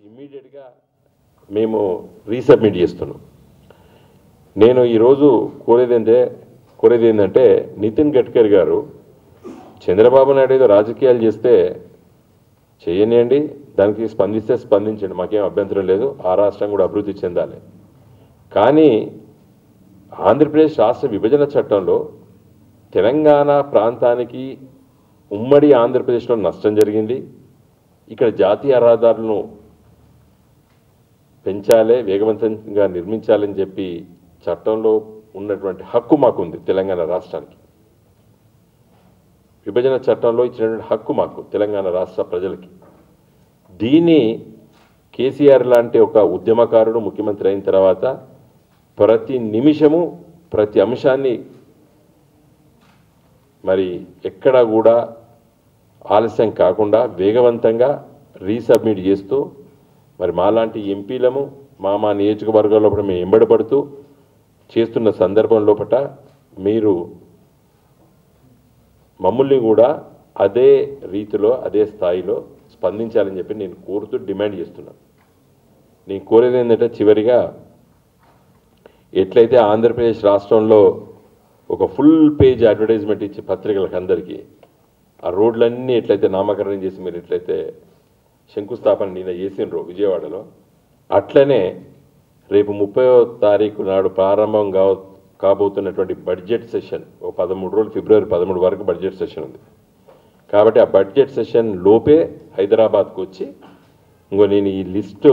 ఇమ్మీడియట్గా మేము రీసబ్మిట్ చేస్తున్నాం. నేను ఈరోజు కోరేది ఏంటంటే నితిన్ గడ్కరీ గారు చంద్రబాబు నాయుడు ఏదో రాజకీయాలు చేస్తే చేయనియండి, దానికి స్పందిస్తే స్పందించండి, మాకేం అభ్యంతరం లేదు, ఆ రాష్ట్రం కూడా అభివృద్ధి చెందాలి. కానీ ఆంధ్రప్రదేశ్ రాష్ట్ర విభజన చట్టంలో తెలంగాణ ప్రాంతానికి ఉమ్మడి ఆంధ్రప్రదేశ్లో నష్టం జరిగింది. ఇక్కడ జాతీయ రహదారులను పెంచాలి, వేగవంతంగా నిర్మించాలని చెప్పి చట్టంలో ఉన్నటువంటి హక్కు మాకుంది. తెలంగాణ రాష్ట్రానికి విభజన చట్టంలో ఇచ్చినటువంటి హక్కు మాకు తెలంగాణ రాష్ట్ర ప్రజలకి. దీన్ని కేసీఆర్ లాంటి ఒక ఉద్యమకారుడు ముఖ్యమంత్రి అయిన తర్వాత ప్రతి నిమిషము ప్రతి అంశాన్ని మరి ఎక్కడా కూడా ఆలస్యం కాకుండా వేగవంతంగా రీసబ్మిట్ చేస్తూ మరి మాలాంటి ఎంపీలము మా నియోజకవర్గం లోపల మేము ఎంబడబడుతూ చేస్తున్న సందర్భం లోపల మీరు మమ్మల్ని కూడా అదే రీతిలో అదే స్థాయిలో స్పందించాలని చెప్పి నేను కోరుతూ డిమాండ్ చేస్తున్నాను. నేను కోరేది ఏంటంటే చివరిగా ఎట్లయితే ఆంధ్రప్రదేశ్ రాష్ట్రంలో ఒక ఫుల్ పేజ్ అడ్వర్టైజ్మెంట్ ఇచ్చి పత్రికలకు అందరికీ ఆ రోడ్లన్నీ ఎట్లయితే నామకరణం చేసి మీరు ఎట్లయితే శంకుస్థాపన నిన్న చేసినరో విజయవాడలో, అట్లనే రేపు 30వ తారీఖు నాడు ప్రారంభం కాబోతున్నటువంటి బడ్జెట్ సెషన్ ఒక 13 రోజులు ఫిబ్రవరి 13 వరకు బడ్జెట్ సెషన్ ఉంది. కాబట్టి ఆ బడ్జెట్ సెషన్ లోపే హైదరాబాద్కు వచ్చి నేను ఈ లిస్టు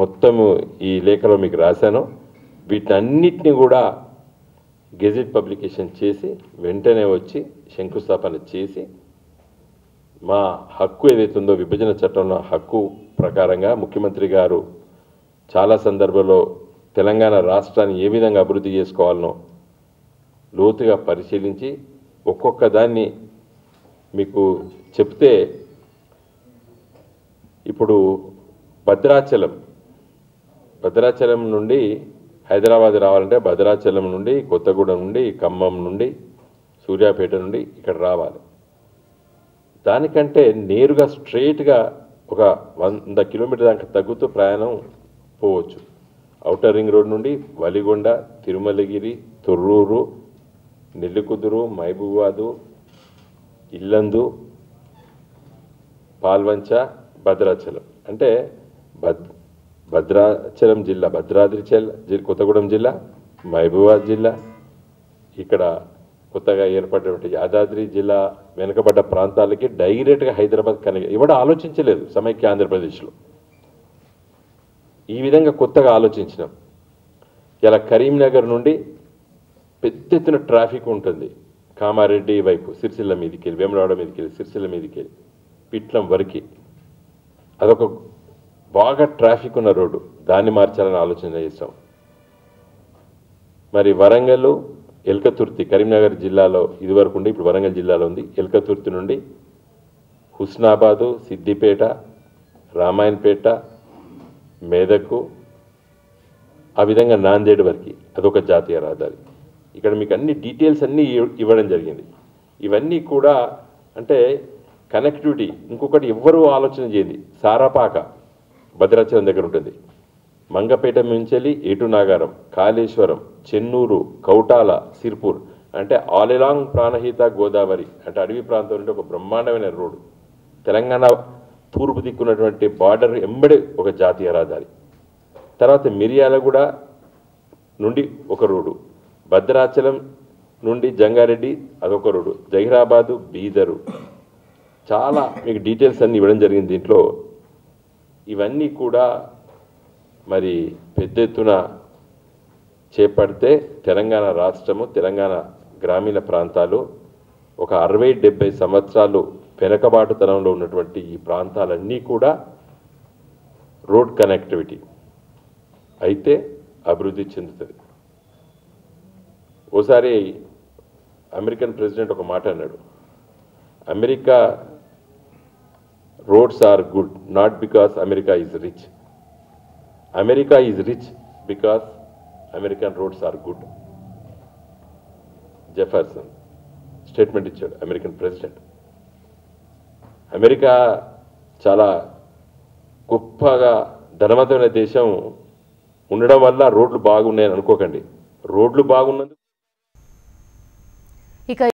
మొత్తము ఈ లేఖలో మీకు రాశాను, వీటన్నిటిని కూడా గెజెట్ పబ్లికేషన్ చేసి వెంటనే వచ్చి శంకుస్థాపన చేసి మా హక్కు ఏదైతుందో విభజన చట్టంలో హక్కు ప్రకారంగా ముఖ్యమంత్రి గారు చాలా సందర్భాల్లో తెలంగాణ రాష్ట్రాన్ని ఏ విధంగా అభివృద్ధి చేసుకోవాలనో లోతుగా పరిశీలించి ఒక్కొక్క దాన్ని మీకు చెప్తే, ఇప్పుడు భద్రాచలం నుండి హైదరాబాద్ రావాలంటే భద్రాచలం నుండి కొత్తగూడెం నుండి ఖమ్మం నుండి సూర్యాపేట నుండి ఇక్కడ రావాలి. దానికంటే నేరుగా స్ట్రైట్గా ఒక 100 కిలోమీటర్ దాకా తగ్గుతూ ప్రయాణం పోవచ్చు. ఔటర్ రింగ్ రోడ్ నుండి వలిగొండ, తిరుమలగిరి, తొర్రూరు, నెల్లికుదురు, మహబూబాదు, ఇల్లందు, పాల్వంచ, భద్రాచలం. అంటే భద్రాచలం జిల్లా, భద్రాద్రి కొత్తగూడెం జిల్లా, మహబూబాద్ జిల్లా, ఇక్కడ కొత్తగా ఏర్పడినటువంటి యాదాద్రి జిల్లా వెనుకబడ్డ ప్రాంతాలకి డైరెక్ట్గా హైదరాబాద్ కనెక్ట్ ఇవ్వడం ఆలోచించలేదు సమైక్య ఆంధ్రప్రదేశ్లో. ఈ విధంగా కొత్తగా ఆలోచించినాం. ఇలా కరీంనగర్ నుండి పెద్ద ఎత్తున ట్రాఫిక్ ఉంటుంది, కామారెడ్డి వైపు సిరిసిల్ల మీదకి వెళ్ళి, వేములవాడ మీదకి వెళ్ళి, సిరిసిల్ల మీదకి వెళ్ళి పిట్లం వరకు అదొక బాగా ట్రాఫిక్ ఉన్న రోడ్డు, దాన్ని మార్చాలని ఆలోచన చేస్తాం. మరి వరంగల్ ఎల్కతుర్తి, కరీంనగర్ జిల్లాలో ఇదివరకు ఉండి ఇప్పుడు వరంగల్ జిల్లాలో ఉంది. ఎల్కతుర్తి నుండి హుస్నాబాదు, సిద్దిపేట, రామాయణపేట, మేదకు, ఆ విధంగా నాందేడ్ వరకు అదొక జాతీయ రహదారి. ఇక్కడ మీకు అన్ని డీటెయిల్స్ అన్నీ ఇవ్వడం జరిగింది. ఇవన్నీ కూడా అంటే కనెక్టివిటీ. ఇంకొకటి ఎవ్వరూ ఆలోచన చేయండి, సారాపాక భద్రాచలం దగ్గర ఉంటుంది, మంగపేట మించెలి ఏటునాగారం, కాళేశ్వరం, చెన్నూరు, కౌటాల, సిర్పూర్, అంటే ఆల్ ఎలాంగ్ ప్రాణహిత గోదావరి, అంటే అడవి ప్రాంతం నుండి ఒక బ్రహ్మాండమైన రోడ్డు. తెలంగాణ తూర్పు దిక్కున్నటువంటి బార్డర్ ఎంబడి ఒక జాతీయ రహదారి. తర్వాత మిర్యాలగూడ నుండి ఒక రోడ్డు, భద్రాచలం నుండి జంగారెడ్డి అదొక రోడ్డు, జహీరాబాదు, బీదరు, చాలా మీకు డీటెయిల్స్ అన్నీ ఇవ్వడం జరిగింది దీంట్లో. ఇవన్నీ కూడా మరి పెద్ద ఎత్తున చేపడితే తెలంగాణ రాష్ట్రము, తెలంగాణ గ్రామీణ ప్రాంతాలు ఒక 60-70 సంవత్సరాలు వెనకబాటుతనంలో ఉన్నటువంటి ఈ ప్రాంతాలన్నీ కూడా రోడ్ కనెక్టివిటీ అయితే అభివృద్ధి చెందుతుంది. ఓసారి అమెరికన్ ప్రెసిడెంట్ ఒక మాట అన్నాడు, America roads are good not because America is rich, America is rich because American roads are good. Jefferson statement ఇచ్చాడు అమెరికన్ ప్రెసిడెంట్. అమెరికా చాలా గొప్పగా ధనవంతమైన దేశం ఉండడం వల్ల రోడ్లు బాగున్నాయని అనుకోకండి. రోడ్లు బాగున్నందుకు